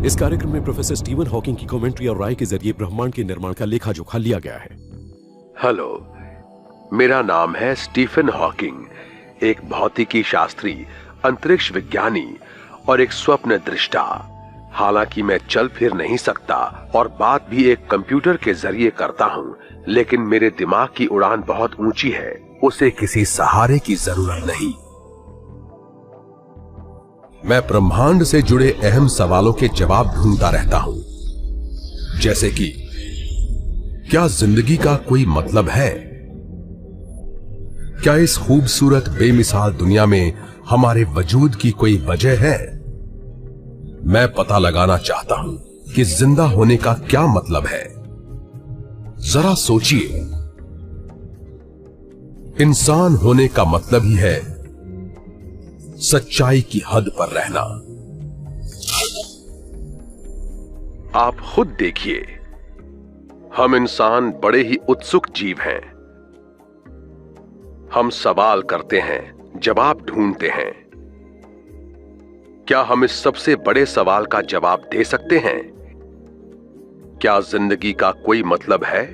इस कार्यक्रम में प्रोफेसर स्टीवन हॉकिंग की कमेंट्री और राय के जरिए ब्रह्मांड के निर्माण का लेखा जोखा लिया गया है। हेलो, मेरा नाम है स्टीफन हॉकिंग, एक भौतिकी शास्त्री, अंतरिक्ष विज्ञानी और एक स्वप्न दृष्टा। हालांकि मैं चल फिर नहीं सकता और बात भी एक कंप्यूटर के जरिए करता हूं, लेकिन मेरे दिमाग की उड़ान बहुत ऊंची है। उसे किसी सहारे की जरूरत नहीं। मैं ब्रह्मांड से जुड़े अहम सवालों के जवाब ढूंढता रहता हूं, जैसे कि क्या जिंदगी का कोई मतलब है? क्या इस खूबसूरत बेमिसाल दुनिया में हमारे वजूद की कोई वजह है? मैं पता लगाना चाहता हूं कि जिंदा होने का क्या मतलब है। जरा सोचिए, इंसान होने का मतलब ही है सच्चाई की हद पर रहना। आप खुद देखिए, हम इंसान बड़े ही उत्सुक जीव हैं। हम सवाल करते हैं, जवाब ढूंढते हैं। क्या हम इस सबसे बड़े सवाल का जवाब दे सकते हैं? क्या जिंदगी का कोई मतलब है?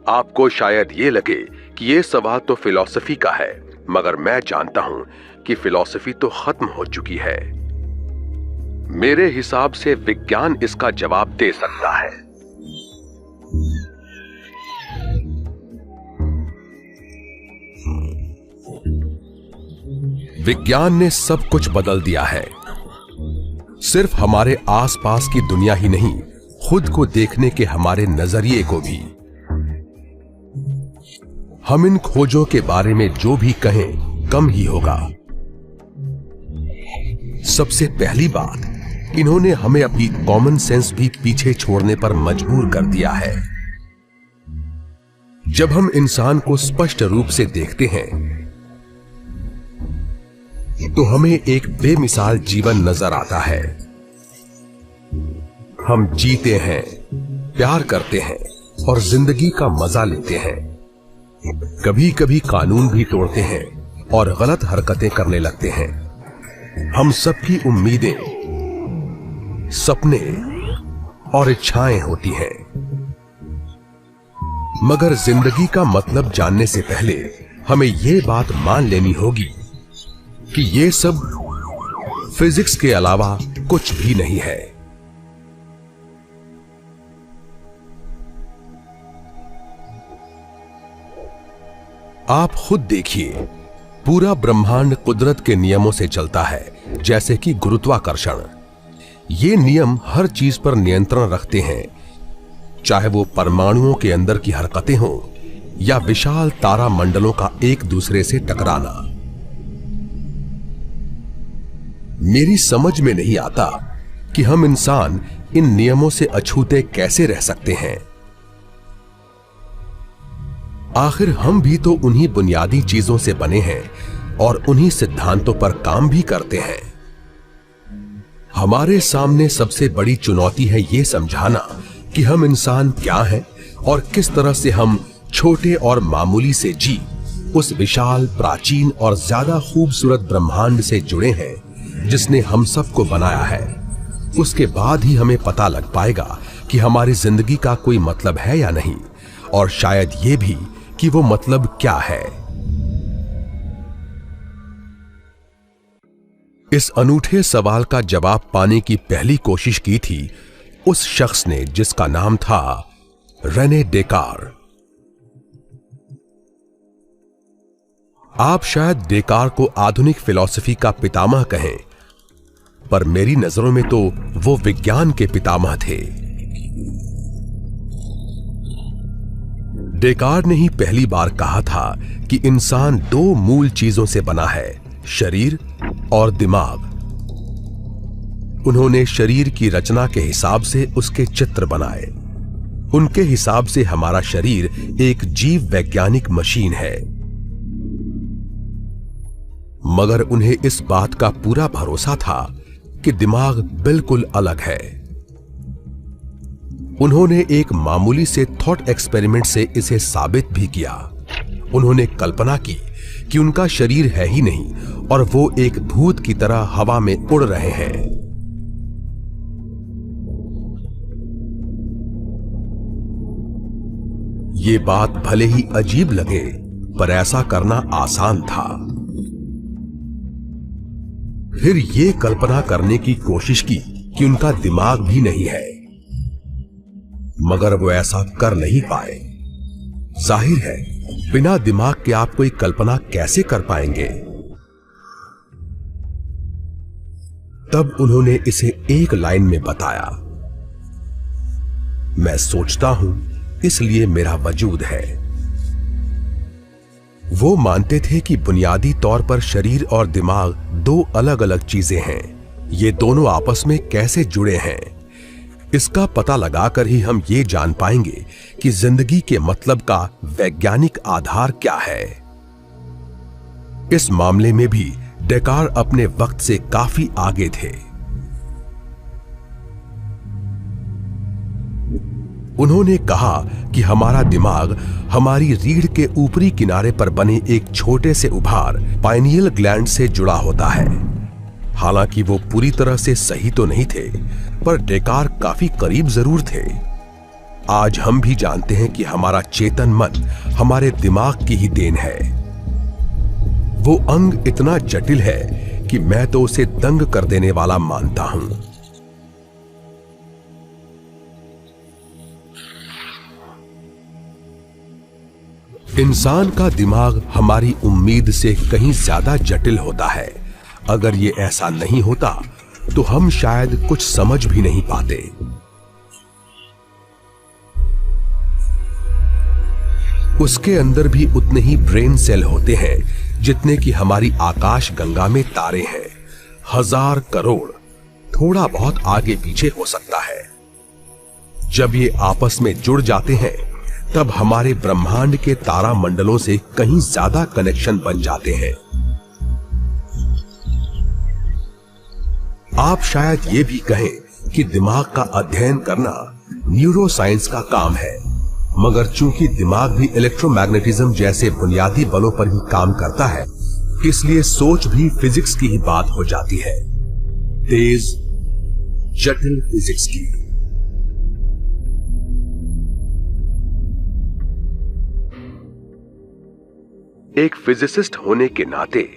आपको शायद ये लगे कि यह सवाल तो फिलॉसफी का है, मगर मैं जानता हूं कि फिलॉसफी तो खत्म हो चुकी है। मेरे हिसाब से विज्ञान इसका जवाब दे सकता है। विज्ञान ने सब कुछ बदल दिया है। सिर्फ हमारे आसपास की दुनिया ही नहीं, खुद को देखने के हमारे नजरिए को भी। हम इन खोजों के बारे में जो भी कहें कम ही होगा। सबसे पहली बात, इन्होंने हमें अपनी कॉमन सेंस भी पीछे छोड़ने पर मजबूर कर दिया है। जब हम इंसान को स्पष्ट रूप से देखते हैं तो हमें एक बेमिसाल जीवन नजर आता है। हम जीते हैं, प्यार करते हैं और जिंदगी का मजा लेते हैं। कभी कभी कानून भी तोड़ते हैं और गलत हरकतें करने लगते हैं। हम सबकी उम्मीदें, सपने और इच्छाएं होती हैं, मगर जिंदगी का मतलब जानने से पहले हमें यह बात मान लेनी होगी कि यह सब फिजिक्स के अलावा कुछ भी नहीं है। आप खुद देखिए, पूरा ब्रह्मांड कुदरत के नियमों से चलता है, जैसे कि गुरुत्वाकर्षण। ये नियम हर चीज पर नियंत्रण रखते हैं, चाहे वो परमाणुओं के अंदर की हरकतें हों या विशाल तारा मंडलों का एक दूसरे से टकराना। मेरी समझ में नहीं आता कि हम इंसान इन नियमों से अछूते कैसे रह सकते हैं। आखिर हम भी तो उन्हीं बुनियादी चीजों से बने हैं और उन्हीं सिद्धांतों पर काम भी करते हैं। हमारे सामने सबसे बड़ी चुनौती है यह समझाना कि हम इंसान क्या हैं और किस तरह से हम छोटे और मामूली से जीव उस विशाल, प्राचीन और ज्यादा खूबसूरत ब्रह्मांड से जुड़े हैं जिसने हम सबको बनाया है। उसके बाद ही हमें पता लग पाएगा कि हमारी जिंदगी का कोई मतलब है या नहीं, और शायद ये भी कि वो मतलब क्या है। इस अनूठे सवाल का जवाब पाने की पहली कोशिश की थी उस शख्स ने जिसका नाम था रेने डेकार। आप शायद डेकार को आधुनिक फिलॉसफी का पितामह कहें, पर मेरी नजरों में तो वो विज्ञान के पितामह थे। डेकार ने ही पहली बार कहा था कि इंसान दो मूल चीजों से बना है, शरीर और दिमाग। उन्होंने शरीर की रचना के हिसाब से उसके चित्र बनाए। उनके हिसाब से हमारा शरीर एक जीव वैज्ञानिक मशीन है, मगर उन्हें इस बात का पूरा भरोसा था कि दिमाग बिल्कुल अलग है। उन्होंने एक मामूली से थॉट एक्सपेरिमेंट से इसे साबित भी किया। उन्होंने कल्पना की कि उनका शरीर है ही नहीं और वो एक भूत की तरह हवा में उड़ रहे हैं। ये बात भले ही अजीब लगे, पर ऐसा करना आसान था। फिर ये कल्पना करने की कोशिश की कि उनका दिमाग भी नहीं है, मगर वो ऐसा कर नहीं पाए। जाहिर है, बिना दिमाग के आप कोई कल्पना कैसे कर पाएंगे। तब उन्होंने इसे एक लाइन में बताया, मैं सोचता हूं इसलिए मेरा वजूद है। वो मानते थे कि बुनियादी तौर पर शरीर और दिमाग दो अलग अलग चीजें हैं। ये दोनों आपस में कैसे जुड़े हैं, इसका पता लगाकर ही हम ये जान पाएंगे कि जिंदगी के मतलब का वैज्ञानिक आधार क्या है। इस मामले में भी डेकार अपने वक्त से काफी आगे थे। उन्होंने कहा कि हमारा दिमाग हमारी रीढ़ के ऊपरी किनारे पर बने एक छोटे से उभार पाइनियल ग्लैंड से जुड़ा होता है। हालांकि वो पूरी तरह से सही तो नहीं थे, पर डेकार काफी करीब जरूर थे। आज हम भी जानते हैं कि हमारा चेतन मन हमारे दिमाग की ही देन है। वो अंग इतना जटिल है कि मैं तो उसे दंग कर देने वाला मानता हूं। इंसान का दिमाग हमारी उम्मीद से कहीं ज्यादा जटिल होता है। अगर ये ऐसा नहीं होता तो हम शायद कुछ समझ भी नहीं पाते। उसके अंदर भी उतने ही ब्रेन सेल होते हैं जितने कि हमारी आकाश गंगा में तारे हैं। 1000 करोड़, थोड़ा बहुत आगे पीछे हो सकता है। जब ये आपस में जुड़ जाते हैं तब हमारे ब्रह्मांड के तारा मंडलों से कहीं ज्यादा कनेक्शन बन जाते हैं। आप शायद ये भी कहें कि दिमाग का अध्ययन करना न्यूरोसाइंस का काम है, मगर चूंकि दिमाग भी इलेक्ट्रोमैग्नेटिज्म जैसे बुनियादी बलों पर ही काम करता है, इसलिए सोच भी फिजिक्स की ही बात हो जाती है, तेज जटिल फिजिक्स की। एक फिजिसिस्ट होने के नाते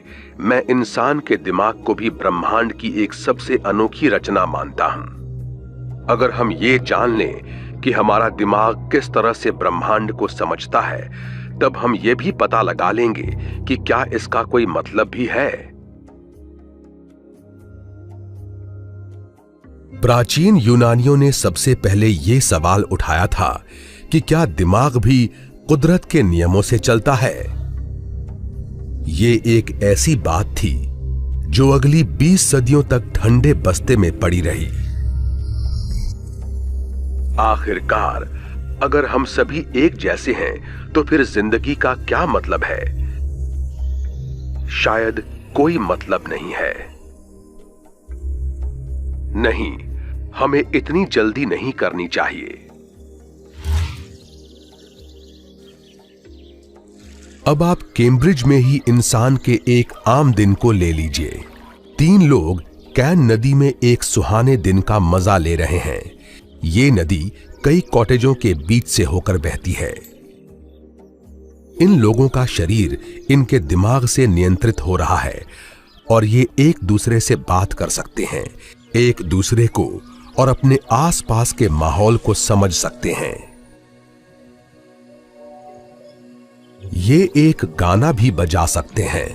मैं इंसान के दिमाग को भी ब्रह्मांड की एक सबसे अनोखी रचना मानता हूं। अगर हम ये जान लें कि हमारा दिमाग किस तरह से ब्रह्मांड को समझता है, तब हम ये भी पता लगा लेंगे कि क्या इसका कोई मतलब भी है। प्राचीन यूनानियों ने सबसे पहले ये सवाल उठाया था कि क्या दिमाग भी कुदरत के नियमों से चलता है। ये एक ऐसी बात थी जो अगली 20 सदियों तक ठंडे बस्ते में पड़ी रही। आखिरकार अगर हम सभी एक जैसे हैं तो फिर जिंदगी का क्या मतलब है? शायद कोई मतलब नहीं है। नहीं, हमें इतनी जल्दी नहीं करनी चाहिए। अब आप कैम्ब्रिज में ही इंसान के एक आम दिन को ले लीजिए। 3 लोग कैन नदी में एक सुहाने दिन का मजा ले रहे हैं। ये नदी कई कॉटेजों के बीच से होकर बहती है। इन लोगों का शरीर इनके दिमाग से नियंत्रित हो रहा है और ये एक दूसरे से बात कर सकते हैं, एक दूसरे को और अपने आसपास के माहौल को समझ सकते हैं। ये एक गाना भी बजा सकते हैं,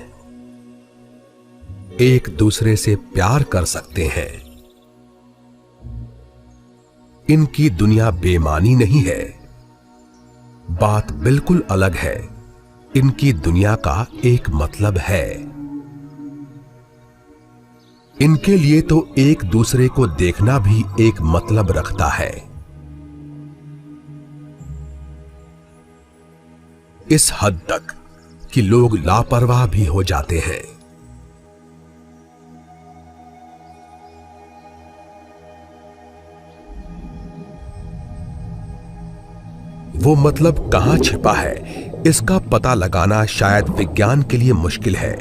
एक दूसरे से प्यार कर सकते हैं। इनकी दुनिया बेमानी नहीं है, बात बिल्कुल अलग है। इनकी दुनिया का एक मतलब है। इनके लिए तो एक दूसरे को देखना भी एक मतलब रखता है। इस हद तक कि लोग लापरवाह भी हो जाते हैं। वो मतलब कहां छिपा है, इसका पता लगाना शायद विज्ञान के लिए मुश्किल है,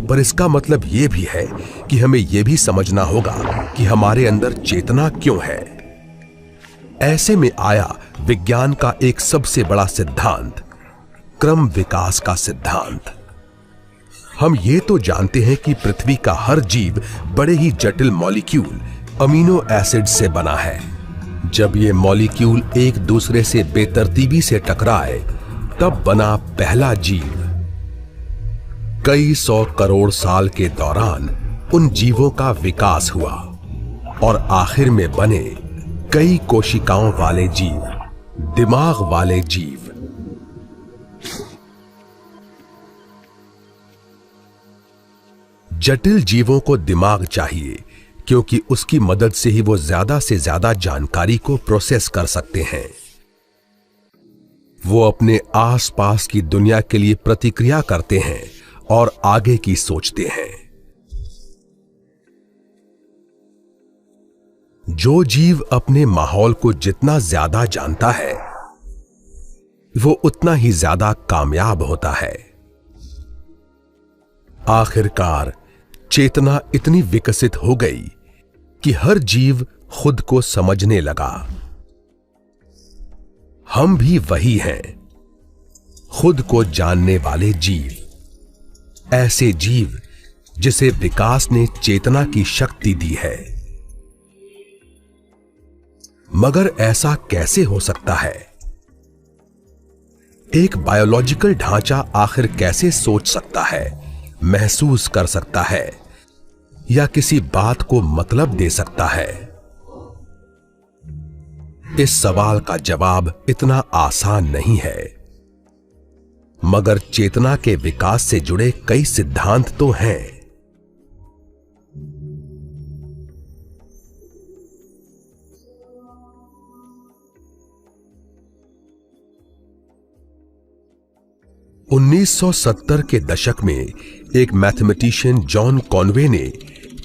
पर इसका मतलब यह भी है कि हमें यह भी समझना होगा कि हमारे अंदर चेतना क्यों है। ऐसे में आया विज्ञान का एक सबसे बड़ा सिद्धांत, क्रम विकास का सिद्धांत। हम ये तो जानते हैं कि पृथ्वी का हर जीव बड़े ही जटिल मॉलिक्यूल अमीनो एसिड से बना है। जब ये मॉलिक्यूल एक दूसरे से बेतरतीबी से टकराए तब बना पहला जीव। कई 100 करोड़ साल के दौरान उन जीवों का विकास हुआ और आखिर में बने कई कोशिकाओं वाले जीव, दिमाग वाले जीव। जटिल जीवों को दिमाग चाहिए क्योंकि उसकी मदद से ही वो ज्यादा से ज्यादा जानकारी को प्रोसेस कर सकते हैं। वो अपने आसपास की दुनिया के लिए प्रतिक्रिया करते हैं और आगे की सोचते हैं। जो जीव अपने माहौल को जितना ज्यादा जानता है वो उतना ही ज्यादा कामयाब होता है। आखिरकार चेतना इतनी विकसित हो गई कि हर जीव खुद को समझने लगा। हम भी वही हैं, खुद को जानने वाले जीव, ऐसे जीव जिसे विकास ने चेतना की शक्ति दी है। मगर ऐसा कैसे हो सकता है? एक बायोलॉजिकल ढांचा आखिर कैसे सोच सकता है, महसूस कर सकता है या किसी बात को मतलब दे सकता है? इस सवाल का जवाब इतना आसान नहीं है। मगर चेतना के विकास से जुड़े कई सिद्धांत तो हैं। (1970) के दशक में एक मैथमेटिशियन जॉन कॉनवे ने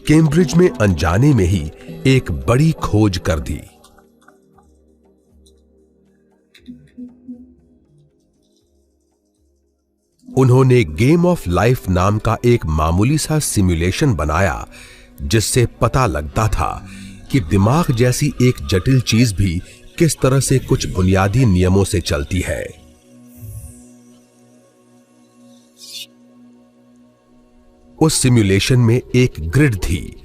कैम्ब्रिज में अनजाने में ही एक बड़ी खोज कर दी। उन्होंने गेम ऑफ लाइफ नाम का एक मामूली सा सिमुलेशन बनाया जिससे पता लगता था कि दिमाग जैसी एक जटिल चीज भी किस तरह से कुछ बुनियादी नियमों से चलती है। उस सिमुलेशन में एक ग्रिड थी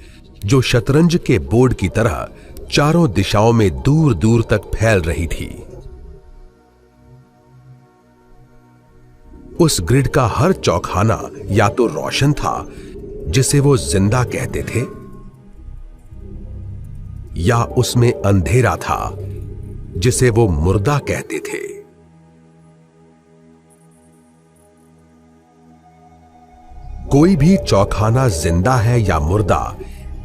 जो शतरंज के बोर्ड की तरह चारों दिशाओं में दूर दूर तक फैल रही थी। उस ग्रिड का हर चौखाना या तो रोशन था जिसे वो जिंदा कहते थे, या उसमें अंधेरा था जिसे वो मुर्दा कहते थे। कोई भी चौखाना जिंदा है या मुर्दा,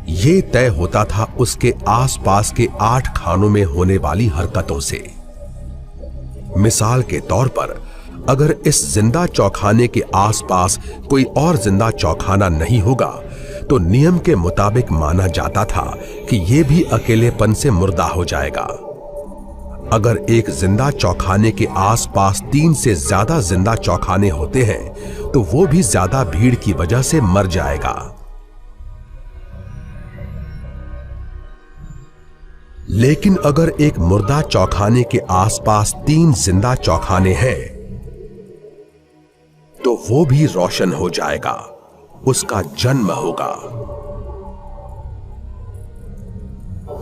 यह तय होता था उसके आसपास के 8 खानों में होने वाली हरकतों से। मिसाल के तौर पर, अगर इस जिंदा चौखाने के आसपास कोई और जिंदा चौखाना नहीं होगा तो नियम के मुताबिक माना जाता था कि यह भी अकेलेपन से मुर्दा हो जाएगा। अगर एक जिंदा चौखाने के आसपास 3 से ज्यादा जिंदा चौखाने होते हैं तो वो भी ज्यादा भीड़ की वजह से मर जाएगा। लेकिन अगर एक मुर्दा चौखाने के आसपास 3 जिंदा चौखाने हैं तो वो भी रोशन हो जाएगा, उसका जन्म होगा।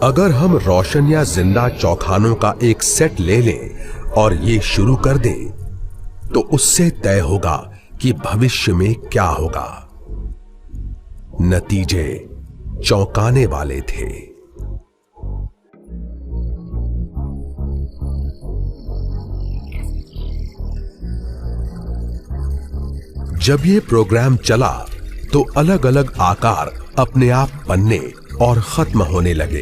अगर हम रोशन या जिंदा चौखानों का एक सेट ले लें और ये शुरू कर दें तो उससे तय होगा कि भविष्य में क्या होगा। नतीजे चौंकाने वाले थे। जब ये प्रोग्राम चला तो अलग अलग आकार अपने आप बनने और खत्म होने लगे।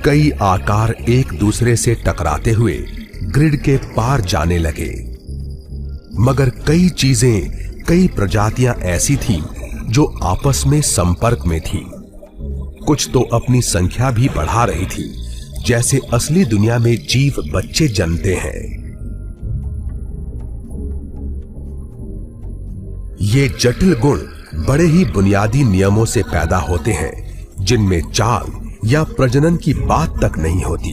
कई आकार एक दूसरे से टकराते हुए ग्रिड के पार जाने लगे, मगर कई चीजें, कई प्रजातियां ऐसी थीं जो आपस में संपर्क में थी। कुछ तो अपनी संख्या भी बढ़ा रही थी, जैसे असली दुनिया में जीव बच्चे जन्मते हैं। ये जटिल गुण बड़े ही बुनियादी नियमों से पैदा होते हैं, जिनमें चाल या प्रजनन की बात तक नहीं होती।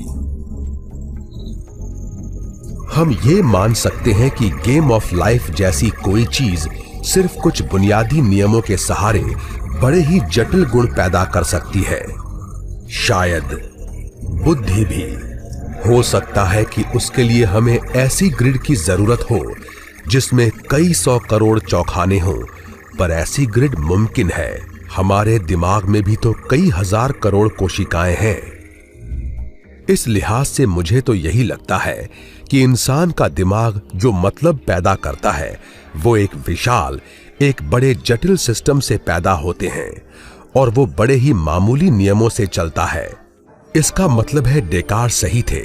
हम ये मान सकते हैं कि गेम ऑफ लाइफ जैसी कोई चीज सिर्फ कुछ बुनियादी नियमों के सहारे बड़े ही जटिल गुण पैदा कर सकती है। शायद बुद्धि भी हो सकता है कि उसके लिए हमें ऐसी ग्रिड की जरूरत हो जिसमें कई 100 करोड़ चौखाने हों, पर ऐसी ग्रिड मुमकिन है। हमारे दिमाग में भी तो कई 1000 करोड़ कोशिकाएं हैं। इस लिहाज से मुझे तो यही लगता है कि इंसान का दिमाग जो मतलब पैदा करता है वो एक विशाल, एक बड़े जटिल सिस्टम से पैदा होते हैं और वो बड़े ही मामूली नियमों से चलता है। इसका मतलब है डेकार सही थे,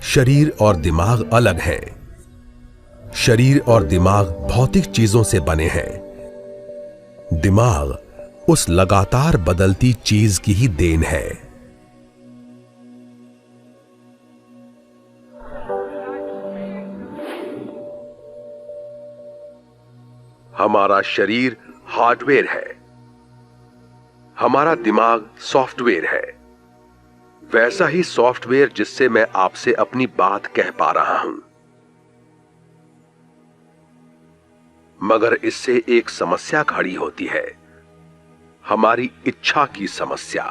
शरीर और दिमाग अलग है। शरीर और दिमाग भौतिक चीजों से बने हैं। दिमाग उस लगातार बदलती चीज की ही देन है। हमारा शरीर हार्डवेयर है, हमारा दिमाग सॉफ्टवेयर है। वैसा ही सॉफ्टवेयर जिससे मैं आपसे अपनी बात कह पा रहा हूं। मगर इससे एक समस्या खड़ी होती है, हमारी इच्छा की समस्या।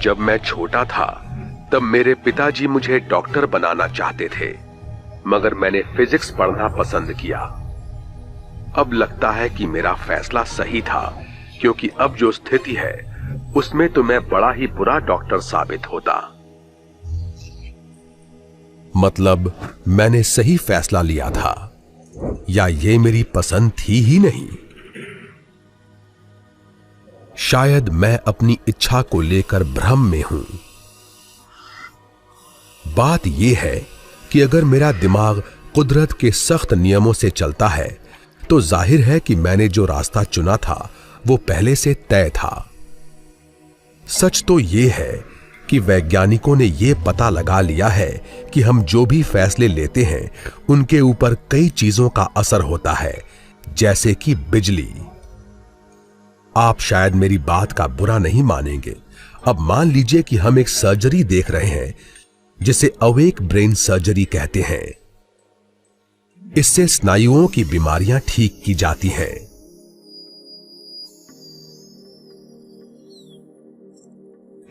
जब मैं छोटा था तब मेरे पिताजी मुझे डॉक्टर बनाना चाहते थे, मगर मैंने फिजिक्स पढ़ना पसंद किया। अब लगता है कि मेरा फैसला सही था, क्योंकि अब जो स्थिति है उसमें तो मैं बड़ा ही बुरा डॉक्टर साबित होता। मतलब मैंने सही फैसला लिया था, या ये मेरी पसंद थी ही नहीं। शायद मैं अपनी इच्छा को लेकर भ्रम में हूं। बात यह है कि अगर मेरा दिमाग कुदरत के सख्त नियमों से चलता है तो जाहिर है कि मैंने जो रास्ता चुना था वो पहले से तय था। सच तो यह है कि वैज्ञानिकों ने यह पता लगा लिया है कि हम जो भी फैसले लेते हैं उनके ऊपर कई चीजों का असर होता है, जैसे कि बिजली। आप शायद मेरी बात का बुरा नहीं मानेंगे। अब मान लीजिए कि हम एक सर्जरी देख रहे हैं जिसे अवेक ब्रेन सर्जरी कहते हैं। इससे स्नायुओं की बीमारियां ठीक की जाती हैं।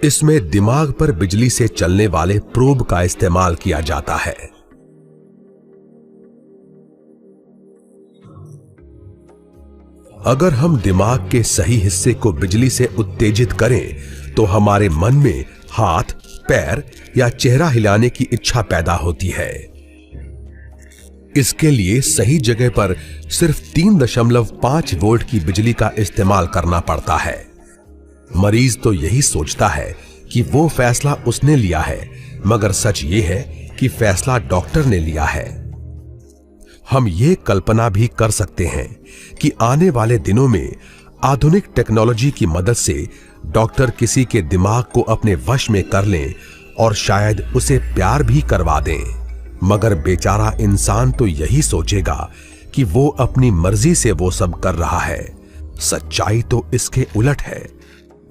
इसमें दिमाग पर बिजली से चलने वाले प्रोब का इस्तेमाल किया जाता है। अगर हम दिमाग के सही हिस्से को बिजली से उत्तेजित करें तो हमारे मन में हाथ, पैर या चेहरा हिलाने की इच्छा पैदा होती है। इसके लिए सही जगह पर सिर्फ 3.5 वोल्ट की बिजली का इस्तेमाल करना पड़ता है। मरीज तो यही सोचता है कि वो फैसला उसने लिया है, मगर सच ये है कि फैसला डॉक्टर ने लिया है। हम ये कल्पना भी कर सकते हैं कि आने वाले दिनों में आधुनिक टेक्नोलॉजी की मदद से डॉक्टर किसी के दिमाग को अपने वश में कर लें और शायद उसे प्यार भी करवा दें, मगर बेचारा इंसान तो यही सोचेगा कि वो अपनी मर्जी से वो सब कर रहा है। सच्चाई तो इसके उलट है।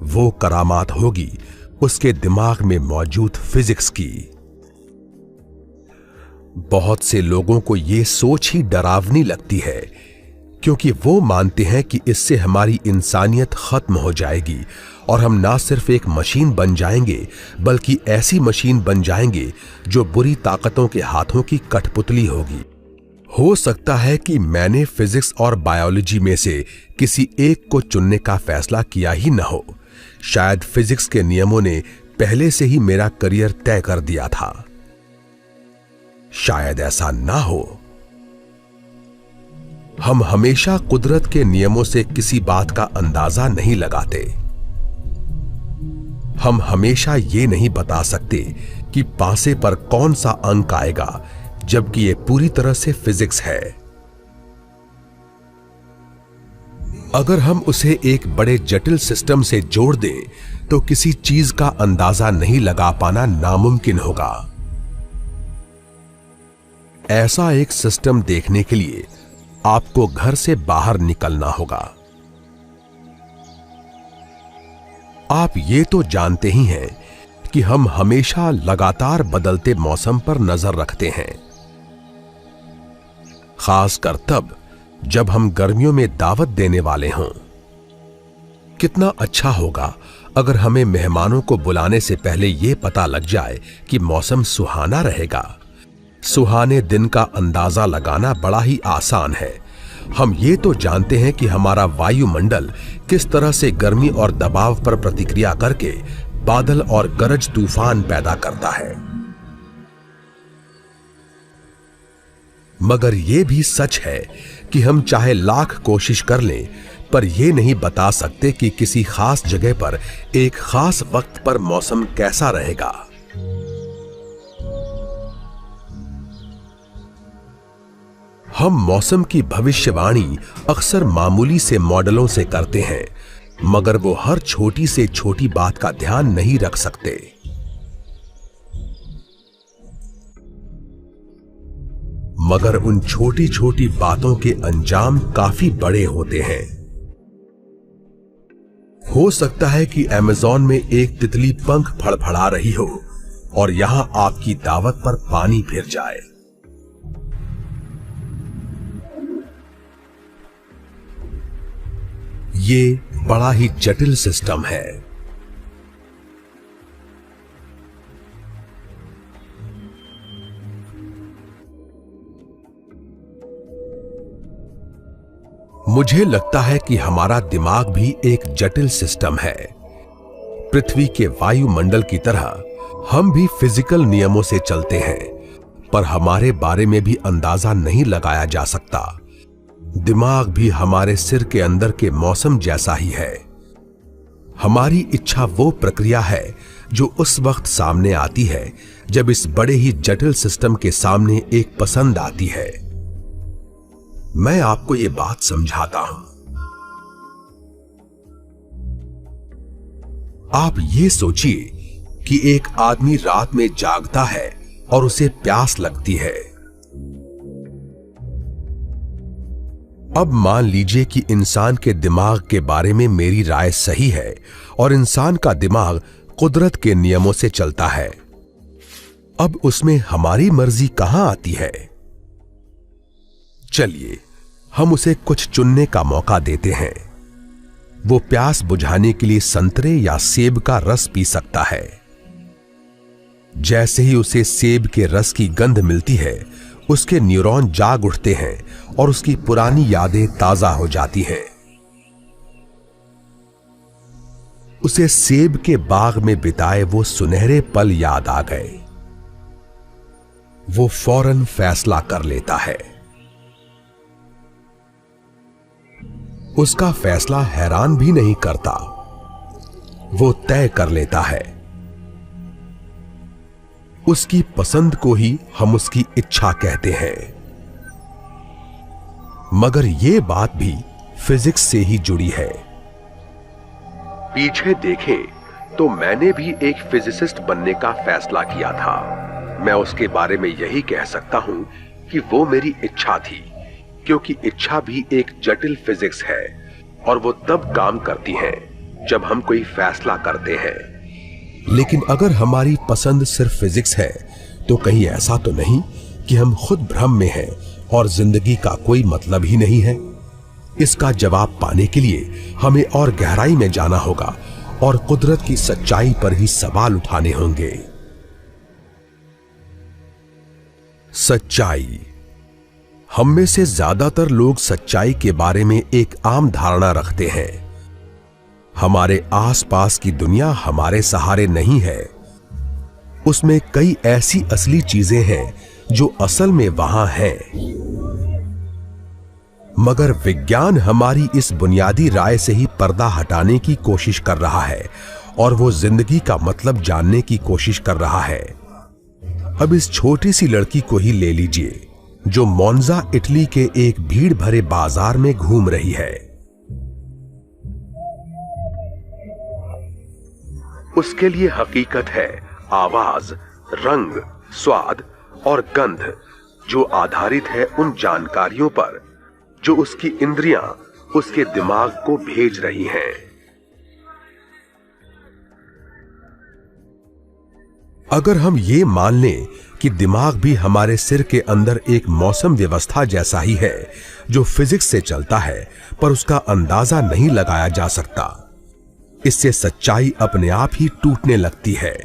वो करामात होगी उसके दिमाग में मौजूद फिजिक्स की। बहुत से लोगों को यह सोच ही डरावनी लगती है, क्योंकि वो मानते हैं कि इससे हमारी इंसानियत खत्म हो जाएगी और हम ना सिर्फ एक मशीन बन जाएंगे बल्कि ऐसी मशीन बन जाएंगे जो बुरी ताकतों के हाथों की कठपुतली होगी। हो सकता है कि मैंने फिजिक्स और बायोलॉजी में से किसी एक को चुनने का फैसला किया ही न हो। शायद फिजिक्स के नियमों ने पहले से ही मेरा करियर तय कर दिया था। शायद ऐसा ना हो। हम हमेशा कुदरत के नियमों से किसी बात का अंदाजा नहीं लगाते। हम हमेशा ये नहीं बता सकते कि पासे पर कौन सा अंक आएगा, जबकि यह पूरी तरह से फिजिक्स है। अगर हम उसे एक बड़े जटिल सिस्टम से जोड़ दें तो किसी चीज का अंदाजा नहीं लगा पाना नामुमकिन होगा। ऐसा एक सिस्टम देखने के लिए आपको घर से बाहर निकलना होगा। आप ये तो जानते ही हैं कि हम हमेशा लगातार बदलते मौसम पर नजर रखते हैं, खासकर तब जब हम गर्मियों में दावत देने वाले हों। कितना अच्छा होगा अगर हमें मेहमानों को बुलाने से पहले यह पता लग जाए कि मौसम सुहाना रहेगा। सुहाने दिन का अंदाजा लगाना बड़ा ही आसान है। हम ये तो जानते हैं कि हमारा वायुमंडल किस तरह से गर्मी और दबाव पर प्रतिक्रिया करके बादल और गरज तूफान पैदा करता है। मगर यह भी सच है कि हम चाहे लाख कोशिश कर लें, पर यह नहीं बता सकते कि किसी खास जगह पर एक खास वक्त पर मौसम कैसा रहेगा। हम मौसम की भविष्यवाणी अक्सर मामूली से मॉडलों से करते हैं, मगर वो हर छोटी से छोटी बात का ध्यान नहीं रख सकते। मगर उन छोटी छोटी बातों के अंजाम काफी बड़े होते हैं। हो सकता है कि अमेज़न में एक तितली पंख फड़फड़ा रही हो और यहां आपकी दावत पर पानी फिर जाए। ये बड़ा ही जटिल सिस्टम है। मुझे लगता है कि हमारा दिमाग भी एक जटिल सिस्टम है। पृथ्वी के वायुमंडल की तरह हम भी फिजिकल नियमों से चलते हैं, पर हमारे बारे में भी अंदाजा नहीं लगाया जा सकता। दिमाग भी हमारे सिर के अंदर के मौसम जैसा ही है। हमारी इच्छा वो प्रक्रिया है जो उस वक्त सामने आती है जब इस बड़े ही जटिल सिस्टम के सामने एक पसंद आती है। मैं आपको ये बात समझाता हूं। आप ये सोचिए कि एक आदमी रात में जागता है और उसे प्यास लगती है। अब मान लीजिए कि इंसान के दिमाग के बारे में मेरी राय सही है और इंसान का दिमाग कुदरत के नियमों से चलता है। अब उसमें हमारी मर्जी कहां आती है? चलिए हम उसे कुछ चुनने का मौका देते हैं। वो प्यास बुझाने के लिए संतरे या सेब का रस पी सकता है। जैसे ही उसे सेब के रस की गंध मिलती है, उसके न्यूरॉन जाग उठते हैं और उसकी पुरानी यादें ताजा हो जाती हैं। उसे सेब के बाग में बिताए वो सुनहरे पल याद आ गए। वो फौरन फैसला कर लेता है। उसका फैसला हैरान भी नहीं करता। वो तय कर लेता है। उसकी पसंद को ही हम उसकी इच्छा कहते हैं। मगर यह बात भी फिजिक्स से ही जुड़ी है। पीछे देखें तो मैंने भी एक फिजिसिस्ट बनने का फैसला किया था। मैं उसके बारे में यही कह सकता हूं कि वो मेरी इच्छा थी, क्योंकि इच्छा भी एक जटिल फिजिक्स है और वो तब काम करती है जब हम कोई फैसला करते हैं। लेकिन अगर हमारी पसंद सिर्फ फिजिक्स है, तो कहीं ऐसा तो नहीं कि हम खुद भ्रम में हैं और जिंदगी का कोई मतलब ही नहीं है? इसका जवाब पाने के लिए हमें और गहराई में जाना होगा और कुदरत की सच्चाई पर ही सवाल उठाने होंगे। सच्चाई। हम में से ज्यादातर लोग सच्चाई के बारे में एक आम धारणा रखते हैं। हमारे आसपास की दुनिया हमारे सहारे नहीं है। उसमें कई ऐसी असली चीजें हैं जो असल में वहां हैं। मगर विज्ञान हमारी इस बुनियादी राय से ही पर्दा हटाने की कोशिश कर रहा है और वो जिंदगी का मतलब जानने की कोशिश कर रहा है। अब इस छोटी सी लड़की को ही ले लीजिए, जो मोन्जा इटली के एक भीड़ भरे बाजार में घूम रही है। उसके लिए हकीकत है आवाज, रंग, स्वाद और गंध, जो आधारित है उन जानकारियों पर जो उसकी इंद्रियां उसके दिमाग को भेज रही हैं। अगर हम ये मान लें कि दिमाग भी हमारे सिर के अंदर एक मौसम व्यवस्था जैसा ही है जो फिजिक्स से चलता है पर उसका अंदाजा नहीं लगाया जा सकता, इससे सच्चाई अपने आप ही टूटने लगती है।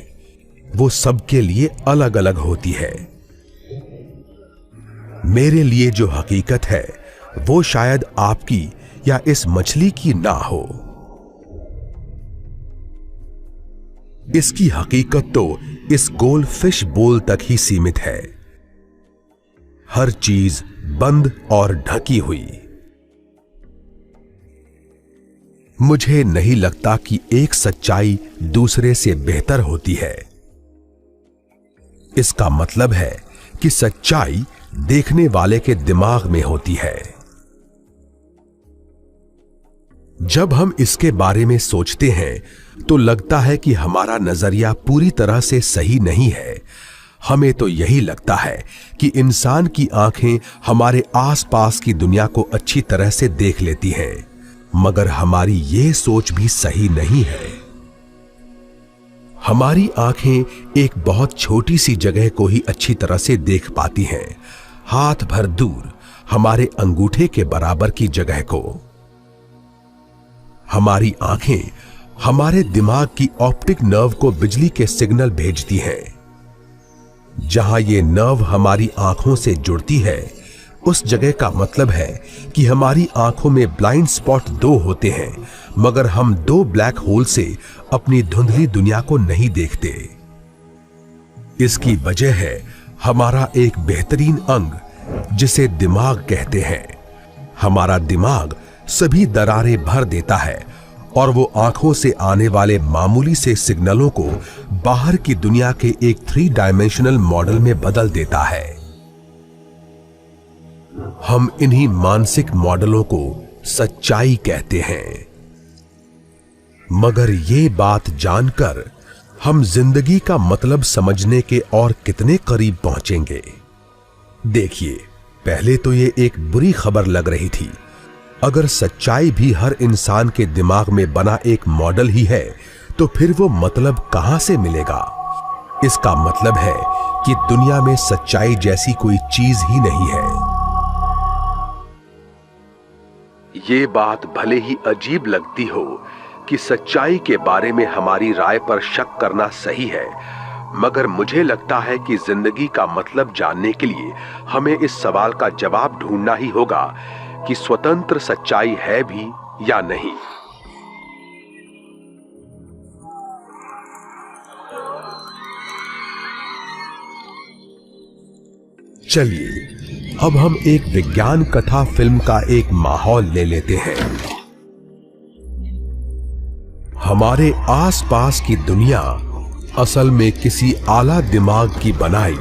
वो सबके लिए अलग अलग होती है। मेरे लिए जो हकीकत है वो शायद आपकी या इस मछली की ना हो। इसकी हकीकत तो इस गोल फिश बोल तक ही सीमित है। हर चीज बंद और ढकी हुई। मुझे नहीं लगता कि एक सच्चाई दूसरे से बेहतर होती है। इसका मतलब है कि सच्चाई देखने वाले के दिमाग में होती है। जब हम इसके बारे में सोचते हैं तो लगता है कि हमारा नजरिया पूरी तरह से सही नहीं है। हमें तो यही लगता है कि इंसान की आंखें हमारे आसपास की दुनिया को अच्छी तरह से देख लेती हैं, मगर हमारी ये सोच भी सही नहीं है। हमारी आंखें एक बहुत छोटी सी जगह को ही अच्छी तरह से देख पाती हैं, हाथ भर दूर हमारे अंगूठे के बराबर की जगह को। हमारी आंखें हमारे दिमाग की ऑप्टिक नर्व को बिजली के सिग्नल भेजती हैं। जहां ये नर्व हमारी आंखों से जुड़ती है, उस जगह का मतलब है कि हमारी आंखों में ब्लाइंड स्पॉट 2 होते हैं, मगर हम 2 ब्लैक होल से अपनी धुंधली दुनिया को नहीं देखते। इसकी वजह है हमारा एक बेहतरीन अंग जिसे दिमाग कहते हैं। हमारा दिमाग सभी दरारें भर देता है और वो आंखों से आने वाले मामूली से सिग्नलों को बाहर की दुनिया के एक 3 डायमेंशनल मॉडल में बदल देता है। हम इन्हीं मानसिक मॉडलों को सच्चाई कहते हैं। मगर ये बात जानकर हम जिंदगी का मतलब समझने के और कितने करीब पहुंचेंगे। देखिए, पहले तो ये एक बुरी खबर लग रही थी। अगर सच्चाई भी हर इंसान के दिमाग में बना एक मॉडल ही है, तो फिर वो मतलब कहां से मिलेगा? इसका मतलब है कि दुनिया में सच्चाई जैसी कोई चीज ही नहीं है। ये बात भले ही अजीब लगती हो कि सच्चाई के बारे में हमारी राय पर शक करना सही है, मगर मुझे लगता है कि जिंदगी का मतलब जानने के लिए हमें इस सवाल का जवाब ढूंढना ही होगा कि स्वतंत्र सच्चाई है भी या नहीं। चलिए, अब हम एक विज्ञान कथा फिल्म का एक माहौल ले लेते हैं। हमारे आसपास की दुनिया असल में किसी आला दिमाग की बनाई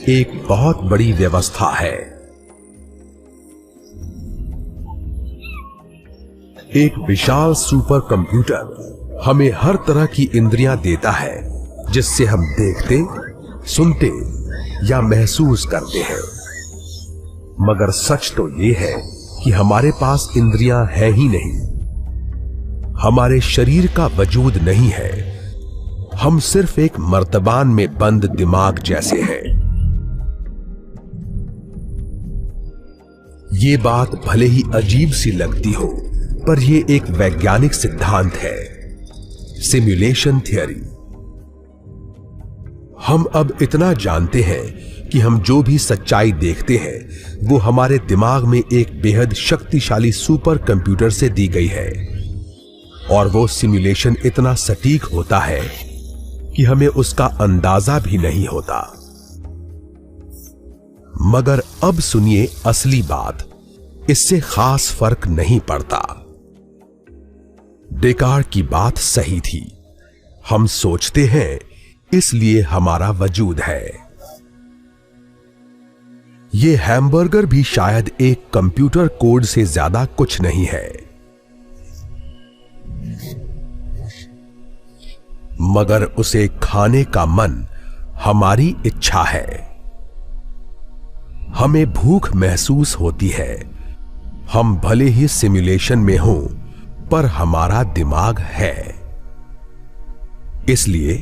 एक बहुत बड़ी व्यवस्था है। एक विशाल सुपर कंप्यूटर हमें हर तरह की इंद्रियां देता है, जिससे हम देखते, सुनते या महसूस करते हैं। मगर सच तो यह है कि हमारे पास इंद्रियां हैं ही नहीं। हमारे शरीर का वजूद नहीं है। हम सिर्फ एक मर्तबान में बंद दिमाग जैसे हैं। ये बात भले ही अजीब सी लगती हो, पर यह एक वैज्ञानिक सिद्धांत है, सिमुलेशन थियरी। हम अब इतना जानते हैं कि हम जो भी सच्चाई देखते हैं वो हमारे दिमाग में एक बेहद शक्तिशाली सुपर कंप्यूटर से दी गई है, और वो सिमुलेशन इतना सटीक होता है कि हमें उसका अंदाजा भी नहीं होता। मगर अब सुनिए असली बात, इससे खास फर्क नहीं पड़ता। डेकार्ट की बात सही थी। हम सोचते हैं, इसलिए हमारा वजूद है। यह हैमबर्गर भी शायद एक कंप्यूटर कोड से ज्यादा कुछ नहीं है। मगर उसे खाने का मन हमारी इच्छा है। हमें भूख महसूस होती है। हम भले ही सिमुलेशन में हों, पर हमारा दिमाग है। इसलिए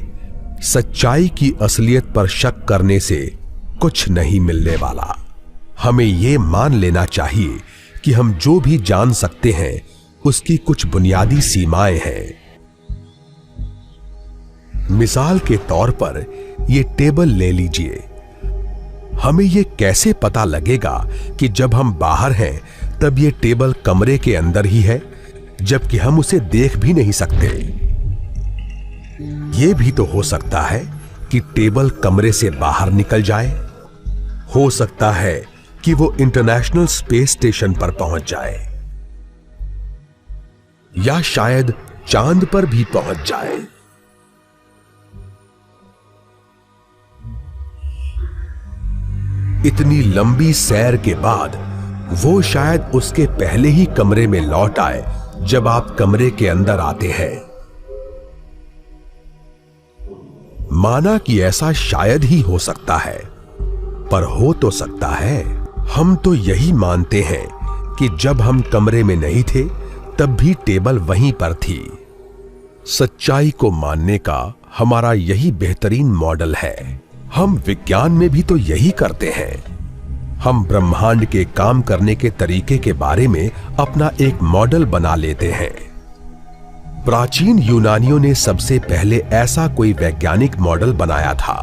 सच्चाई की असलियत पर शक करने से कुछ नहीं मिलने वाला। हमें यह मान लेना चाहिए कि हम जो भी जान सकते हैं उसकी कुछ बुनियादी सीमाएं हैं। मिसाल के तौर पर यह टेबल ले लीजिए। हमें यह कैसे पता लगेगा कि जब हम बाहर हैं तब यह टेबल कमरे के अंदर ही है, जबकि हम उसे देख भी नहीं सकते? यह भी तो हो सकता है कि टेबल कमरे से बाहर निकल जाए। हो सकता है कि वो इंटरनेशनल स्पेस स्टेशन पर पहुंच जाए, या शायद चांद पर भी पहुंच जाए। इतनी लंबी सैर के बाद वो शायद उसके पहले ही कमरे में लौट आए जब आप कमरे के अंदर आते हैं। माना कि ऐसा शायद ही हो सकता है, पर हो तो सकता है। हम तो यही मानते हैं कि जब हम कमरे में नहीं थे तब भी टेबल वहीं पर थी। सच्चाई को मानने का हमारा यही बेहतरीन मॉडल है। हम विज्ञान में भी तो यही करते हैं। हम ब्रह्मांड के काम करने के तरीके के बारे में अपना एक मॉडल बना लेते हैं। प्राचीन यूनानियों ने सबसे पहले ऐसा कोई वैज्ञानिक मॉडल बनाया था।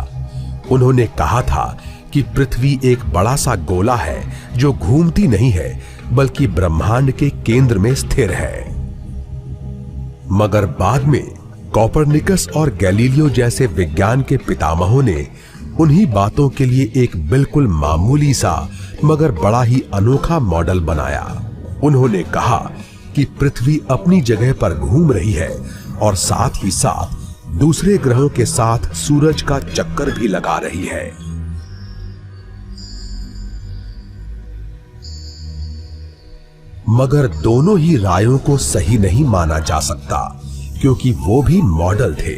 उन्होंने कहा था कि पृथ्वी एक बड़ा सा गोला है जो घूमती नहीं है बल्कि ब्रह्मांड के केंद्र में स्थिर है। मगर बाद में कोपरनिकस और गैलीलियो जैसे विज्ञान के पितामहों ने उन्हीं बातों के लिए एक बिल्कुल मामूली सा मगर बड़ा ही अनोखा मॉडल बनाया। उन्होंने कहा कि पृथ्वी अपनी जगह पर घूम रही है और साथ ही साथ दूसरे ग्रहों के साथ सूरज का चक्कर भी लगा रही है। मगर दोनों ही रायों को सही नहीं माना जा सकता, क्योंकि वो भी मॉडल थे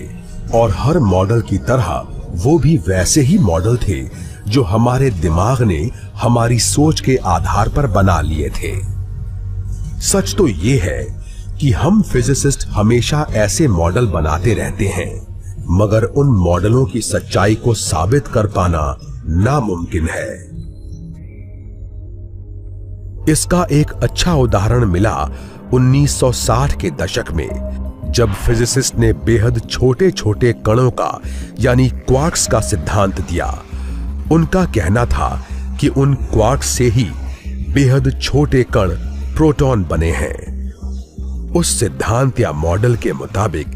और हर मॉडल की तरह वो भी वैसे ही मॉडल थे जो हमारे दिमाग ने हमारी सोच के आधार पर बना लिए थे। सच तो ये है कि हम फिजिसिस्ट हमेशा ऐसे मॉडल बनाते रहते हैं, मगर उन मॉडलों की सच्चाई को साबित कर पाना नामुमकिन है। इसका एक अच्छा उदाहरण मिला 1960 के दशक में, जब फिजिसिस्ट ने बेहद छोटे छोटे कणों का यानी क्वार्क्स का सिद्धांत दिया। उनका कहना था कि उन क्वार्क्स से ही बेहद छोटे कण प्रोटॉन बने हैं। उस सिद्धांत या मॉडल के मुताबिक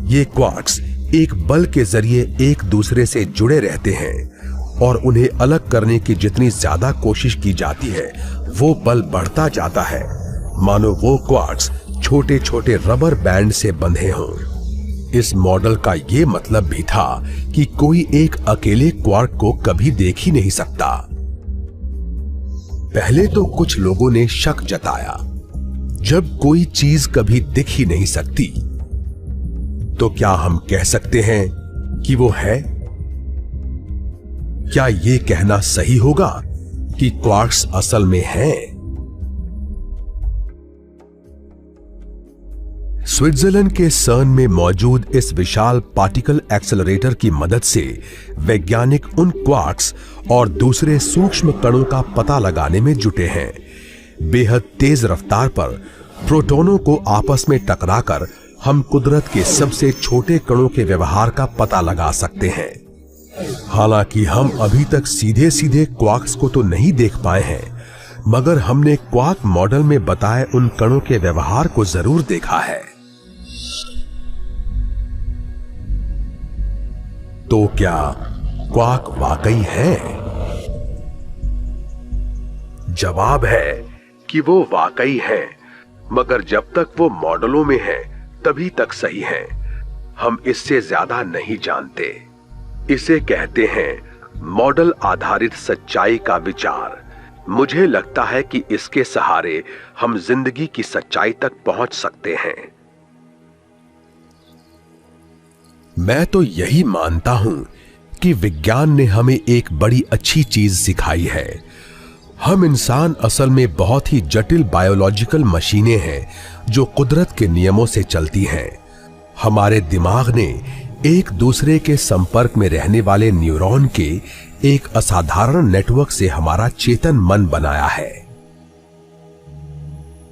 ये क्वार्क्स एक बल के जरिए एक दूसरे से जुड़े रहते हैं और उन्हें अलग करने की जितनी ज्यादा कोशिश की जाती है वो बल बढ़ता जाता है, मानो वो क्वार्क्स छोटे छोटे रबर बैंड से बंधे हों। इस मॉडल का यह मतलब भी था कि कोई एक अकेले क्वार्क को कभी देख ही नहीं सकता। पहले तो कुछ लोगों ने शक जताया, जब कोई चीज कभी दिख ही नहीं सकती तो क्या हम कह सकते हैं कि वो है? क्या यह कहना सही होगा कि क्वार्क्स असल में हैं? स्विट्जरलैंड के सर्न में मौजूद इस विशाल पार्टिकल एक्सेलरेटर की मदद से वैज्ञानिक उन क्वार्क्स और दूसरे सूक्ष्म कणों का पता लगाने में जुटे हैं। बेहद तेज रफ्तार पर प्रोटॉनों को आपस में टकराकर हम कुदरत के सबसे छोटे कणों के व्यवहार का पता लगा सकते हैं। हालांकि हम अभी तक सीधे सीधे क्वार्क्स को तो नहीं देख पाए हैं, मगर हमने क्वार्क मॉडल में बताए उन कणों के व्यवहार को जरूर देखा है। तो क्या क्वार्क वाकई है? जवाब है कि वो वाकई है, मगर जब तक वो मॉडलों में है तभी तक सही है। हम इससे ज्यादा नहीं जानते। इसे कहते हैं मॉडल आधारित सच्चाई का विचार। मुझे लगता है कि इसके सहारे हम जिंदगी की सच्चाई तक पहुंच सकते हैं। मैं तो यही मानता हूं कि विज्ञान ने हमें एक बड़ी अच्छी चीज सिखाई है। हम इंसान असल में बहुत ही जटिल बायोलॉजिकल मशीनें हैं जो कुदरत के नियमों से चलती हैं। हमारे दिमाग ने एक दूसरे के संपर्क में रहने वाले न्यूरॉन के एक असाधारण नेटवर्क से हमारा चेतन मन बनाया है।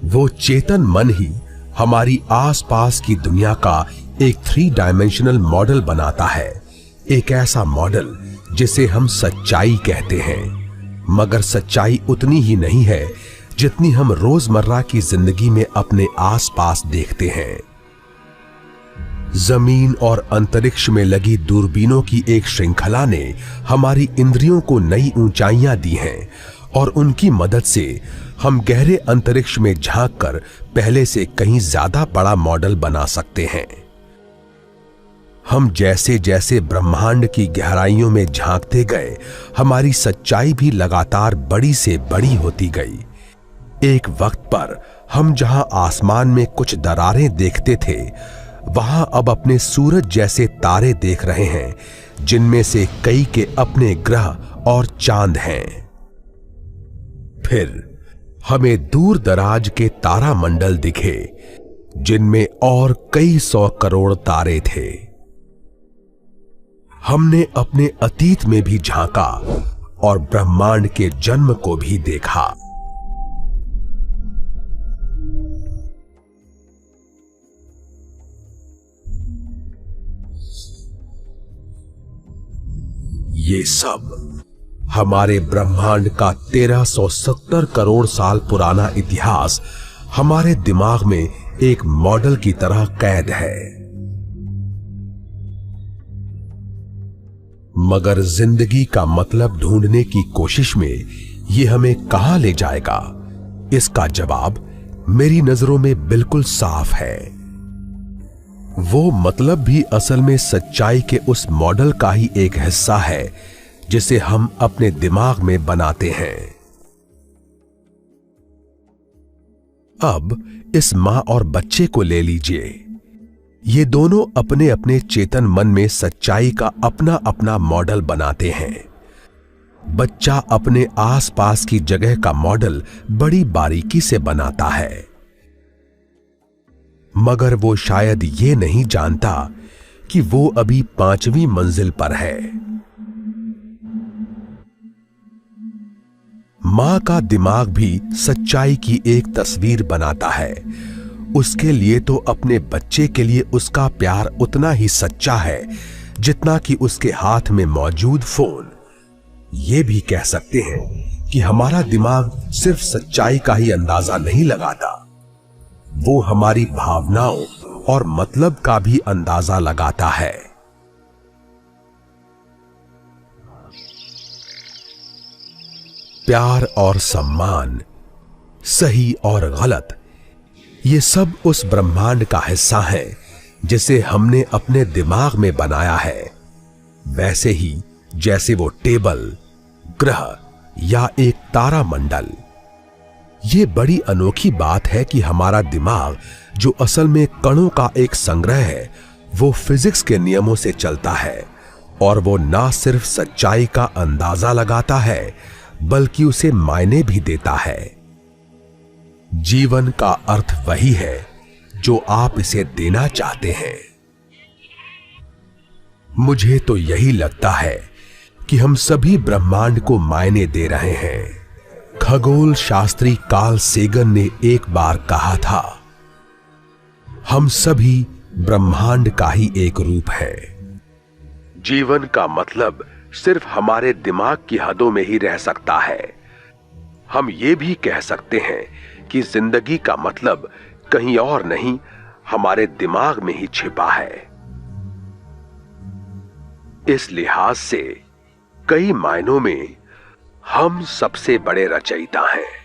वो चेतन मन ही हमारी आसपास की दुनिया का एक 3 डायमेंशनल मॉडल बनाता है, एक ऐसा मॉडल जिसे हम सच्चाई कहते हैं। मगर सच्चाई उतनी ही नहीं है जितनी हम रोजमर्रा की जिंदगी में अपने आसपास देखते हैं। जमीन और अंतरिक्ष में लगी दूरबीनों की एक श्रृंखला ने हमारी इंद्रियों को नई ऊंचाइयां दी हैं और उनकी मदद से हम गहरे अंतरिक्ष में झांककर पहले से कहीं ज्यादा बड़ा मॉडल बना सकते हैं। हम जैसे जैसे ब्रह्मांड की गहराइयों में झांकते गए, हमारी सच्चाई भी लगातार बड़ी से बड़ी होती गई। एक वक्त पर हम जहां आसमान में कुछ दरारें देखते थे, वहां अब अपने सूरज जैसे तारे देख रहे हैं, जिनमें से कई के अपने ग्रह और चांद हैं। फिर हमें दूर दराज के तारा मंडल दिखे, जिनमें और कई 100 करोड़ तारे थे। हमने अपने अतीत में भी झांका और ब्रह्मांड के जन्म को भी देखा। ये सब हमारे ब्रह्मांड का 1370 करोड़ साल पुराना इतिहास हमारे दिमाग में एक मॉडल की तरह कैद है। मगर जिंदगी का मतलब ढूंढने की कोशिश में ये हमें कहां ले जाएगा, इसका जवाब मेरी नजरों में बिल्कुल साफ है। वो मतलब भी असल में सच्चाई के उस मॉडल का ही एक हिस्सा है जिसे हम अपने दिमाग में बनाते हैं। अब इस मां और बच्चे को ले लीजिए। ये दोनों अपने अपने चेतन मन में सच्चाई का अपना अपना मॉडल बनाते हैं। बच्चा अपने आसपास की जगह का मॉडल बड़ी बारीकी से बनाता है, मगर वो शायद ये नहीं जानता कि वो अभी 5वीं मंजिल पर है। मां का दिमाग भी सच्चाई की एक तस्वीर बनाता है। उसके लिए तो अपने बच्चे के लिए उसका प्यार उतना ही सच्चा है जितना कि उसके हाथ में मौजूद फोन। ये भी कह सकते हैं कि हमारा दिमाग सिर्फ सच्चाई का ही अंदाजा नहीं लगाता, वो हमारी भावनाओं और मतलब का भी अंदाजा लगाता है। प्यार और सम्मान, सही और गलत, ये सब उस ब्रह्मांड का हिस्सा है जिसे हमने अपने दिमाग में बनाया है। वैसे ही जैसे वो टेबल, ग्रह या एक तारा मंडल। ये बड़ी अनोखी बात है कि हमारा दिमाग, जो असल में कणों का एक संग्रह है, वो फिजिक्स के नियमों से चलता है और वो ना सिर्फ सच्चाई का अंदाजा लगाता है बल्कि उसे मायने भी देता है। जीवन का अर्थ वही है जो आप इसे देना चाहते हैं। मुझे तो यही लगता है कि हम सभी ब्रह्मांड को मायने दे रहे हैं। खगोल शास्त्री कार्ल सेगन ने एक बार कहा था, हम सभी ब्रह्मांड का ही एक रूप है। जीवन का मतलब सिर्फ हमारे दिमाग की हदों में ही रह सकता है। हम ये भी कह सकते हैं कि जिंदगी का मतलब कहीं और नहीं, हमारे दिमाग में ही छिपा है। इस लिहाज से कई मायनों में हम सबसे बड़े रचयिता हैं।